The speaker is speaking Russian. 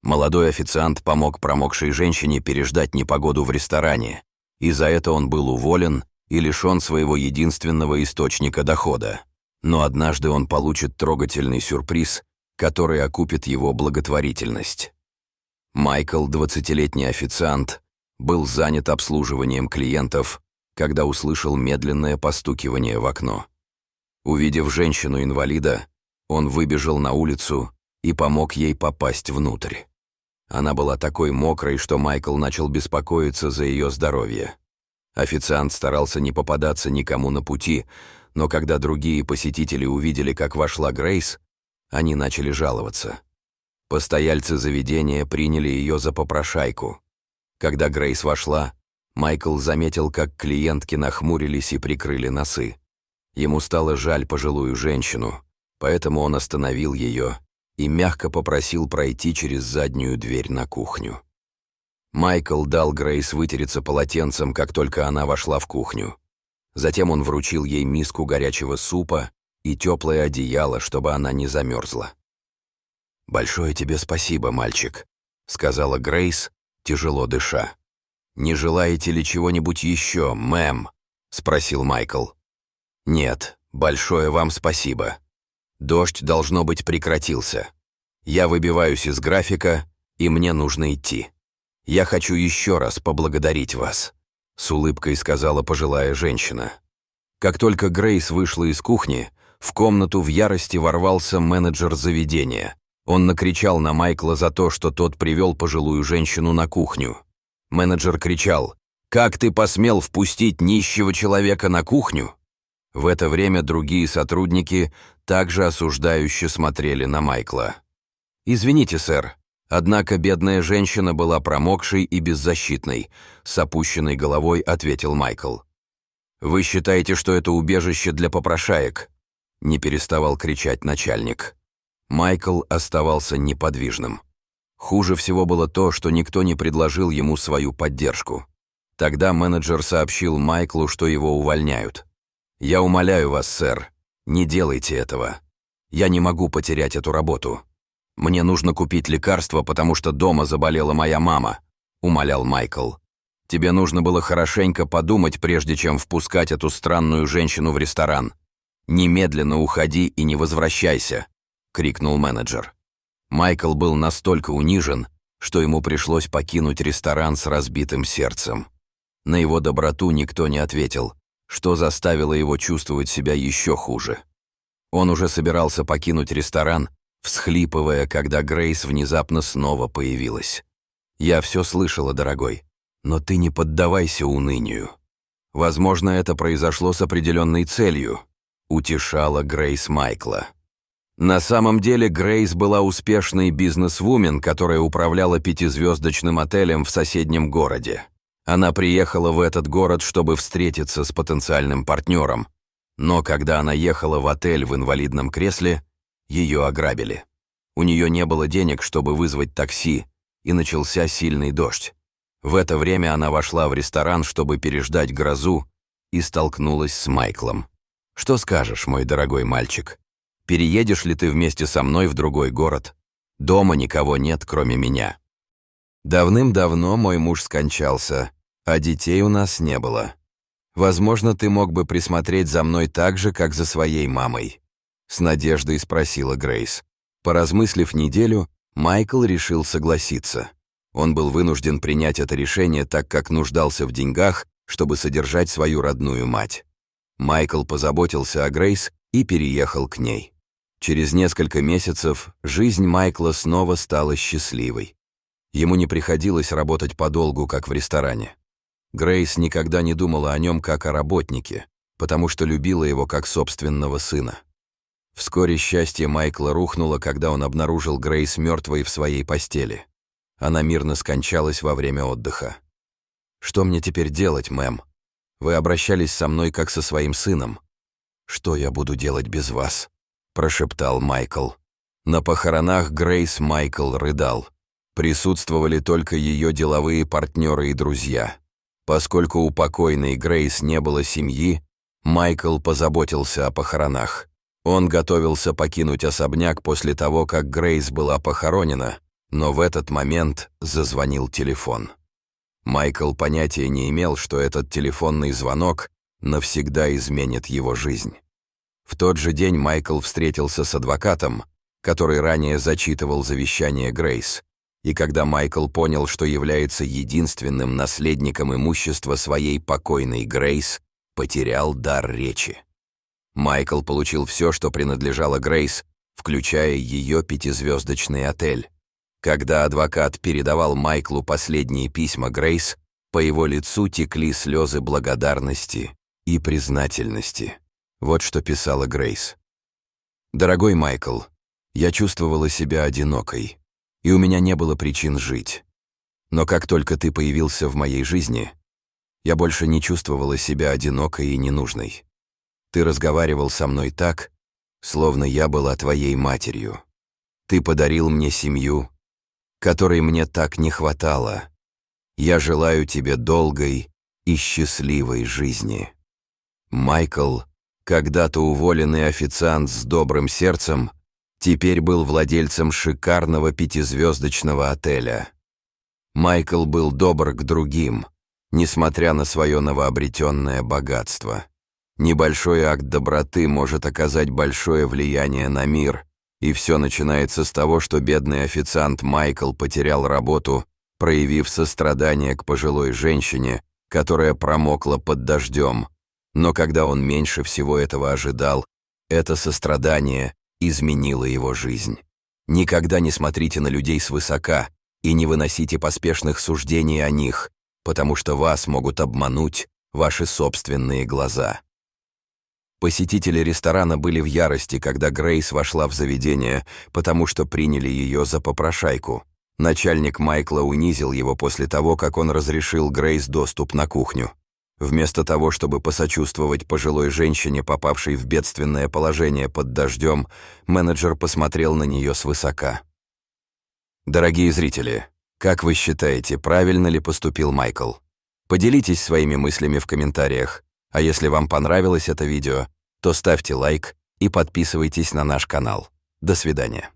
Молодой официант помог промокшей женщине переждать непогоду в ресторане, и за это он был уволен и лишен своего единственного источника дохода. Но однажды он получит трогательный сюрприз, который окупит его благотворительность. Майкл, 20-летний официант, был занят обслуживанием клиентов, когда услышал медленное постукивание в окно. Увидев женщину-инвалида, он выбежал на улицу и помог ей попасть внутрь. Она была такой мокрой, что Майкл начал беспокоиться за ее здоровье. Официант старался не попадаться никому на пути, но когда другие посетители увидели, как вошла Грейс, они начали жаловаться. Постояльцы заведения приняли ее за попрошайку. Когда Грейс вошла, Майкл заметил, как клиентки нахмурились и прикрыли носы. Ему стало жаль пожилую женщину, поэтому он остановил ее и мягко попросил пройти через заднюю дверь на кухню. Майкл дал Грейс вытереться полотенцем, как только она вошла в кухню. Затем он вручил ей миску горячего супа и теплое одеяло, чтобы она не замерзла. «Большое тебе спасибо, мальчик», — сказала Грейс, тяжело дыша. «Не желаете ли чего-нибудь еще, мэм?» — спросил Майкл. «Нет, большое вам спасибо. Дождь, должно быть, прекратился. Я выбиваюсь из графика, и мне нужно идти. Я хочу еще раз поблагодарить вас», — с улыбкой сказала пожилая женщина. Как только Грейс вышла из кухни, в комнату в ярости ворвался менеджер заведения. Он накричал на Майкла за то, что тот привел пожилую женщину на кухню. Менеджер кричал: «Как ты посмел впустить нищего человека на кухню?» В это время другие сотрудники также осуждающе смотрели на Майкла. «Извините, сэр, однако бедная женщина была промокшей и беззащитной», с опущенной головой ответил Майкл. «Вы считаете, что это убежище для попрошаек?» Не переставал кричать начальник. Майкл оставался неподвижным. Хуже всего было то, что никто не предложил ему свою поддержку. Тогда менеджер сообщил Майклу, что его увольняют. «Я умоляю вас, сэр, не делайте этого. Я не могу потерять эту работу. Мне нужно купить лекарство, потому что дома заболела моя мама», — умолял Майкл. «Тебе нужно было хорошенько подумать, прежде чем впускать эту странную женщину в ресторан. Немедленно уходи и не возвращайся», — крикнул менеджер. Майкл был настолько унижен, что ему пришлось покинуть ресторан с разбитым сердцем. На его доброту никто не ответил, что заставило его чувствовать себя еще хуже. Он уже собирался покинуть ресторан, всхлипывая, когда Грейс внезапно снова появилась. «Я все слышала, дорогой, но ты не поддавайся унынию. Возможно, это произошло с определенной целью», — утешала Грейс Майкла. На самом деле Грейс была успешной бизнес-вумен, которая управляла 5-звездочным отелем в соседнем городе. Она приехала в этот город, чтобы встретиться с потенциальным партнером. Но когда она ехала в отель в инвалидном кресле, ее ограбили. У нее не было денег, чтобы вызвать такси, и начался сильный дождь. В это время она вошла в ресторан, чтобы переждать грозу, и столкнулась с Майклом. «Что скажешь, мой дорогой мальчик? Переедешь ли ты вместе со мной в другой город? Дома никого нет, кроме меня». «Давным-давно мой муж скончался, а детей у нас не было. Возможно, ты мог бы присмотреть за мной так же, как за своей мамой?» С надеждой спросила Грейс. Поразмыслив неделю, Майкл решил согласиться. Он был вынужден принять это решение, так как нуждался в деньгах, чтобы содержать свою родную мать. Майкл позаботился о Грейс и переехал к ней. Через несколько месяцев жизнь Майкла снова стала счастливой. Ему не приходилось работать подолгу, как в ресторане. Грейс никогда не думала о нем как о работнике, потому что любила его как собственного сына. Вскоре счастье Майкла рухнуло, когда он обнаружил Грейс мертвой в своей постели. Она мирно скончалась во время отдыха. «Что мне теперь делать, мэм? Вы обращались со мной как со своим сыном. Что я буду делать без вас?» – прошептал Майкл. На похоронах Грейс Майкл рыдал. Присутствовали только ее деловые партнеры и друзья. Поскольку у покойной Грейс не было семьи, Майкл позаботился о похоронах. Он готовился покинуть особняк после того, как Грейс была похоронена, Но в этот момент зазвонил телефон. Майкл понятия не имел, что этот телефонный звонок навсегда изменит его жизнь. В тот же день Майкл встретился с адвокатом, который ранее зачитывал завещание Грейс, и когда Майкл понял, что является единственным наследником имущества своей покойной Грейс, потерял дар речи. Майкл получил все, что принадлежало Грейс, включая ее 5-звездочный отель. Когда адвокат передавал Майклу последние письма Грейс, по его лицу текли слезы благодарности и признательности. Вот что писала Грейс. «Дорогой Майкл, я чувствовала себя одинокой, и у меня не было причин жить. Но как только ты появился в моей жизни, я больше не чувствовала себя одинокой и ненужной. Ты разговаривал со мной так, словно я была твоей матерью. Ты подарил мне семью, которой мне так не хватало. Я желаю тебе долгой и счастливой жизни». Майкл, когда-то уволенный официант с добрым сердцем, теперь был владельцем шикарного 5-звездочного отеля. Майкл был добр к другим, несмотря на свое новообретенное богатство. Небольшой акт доброты может оказать большое влияние на мир, и все начинается с того, что бедный официант Майкл потерял работу, проявив сострадание к пожилой женщине, которая промокла под дождем. Но когда он меньше всего этого ожидал, это сострадание изменило его жизнь. Никогда не смотрите на людей свысока и не выносите поспешных суждений о них, потому что вас могут обмануть ваши собственные глаза. Посетители ресторана были в ярости, когда Грейс вошла в заведение, потому что приняли ее за попрошайку. Начальник Майкла унизил его после того, как он разрешил Грейс доступ на кухню. Вместо того, чтобы посочувствовать пожилой женщине, попавшей в бедственное положение под дождем, менеджер посмотрел на нее свысока. Дорогие зрители, как вы считаете, правильно ли поступил Майкл? Поделитесь своими мыслями в комментариях. А если вам понравилось это видео, то ставьте лайк и подписывайтесь на наш канал. До свидания.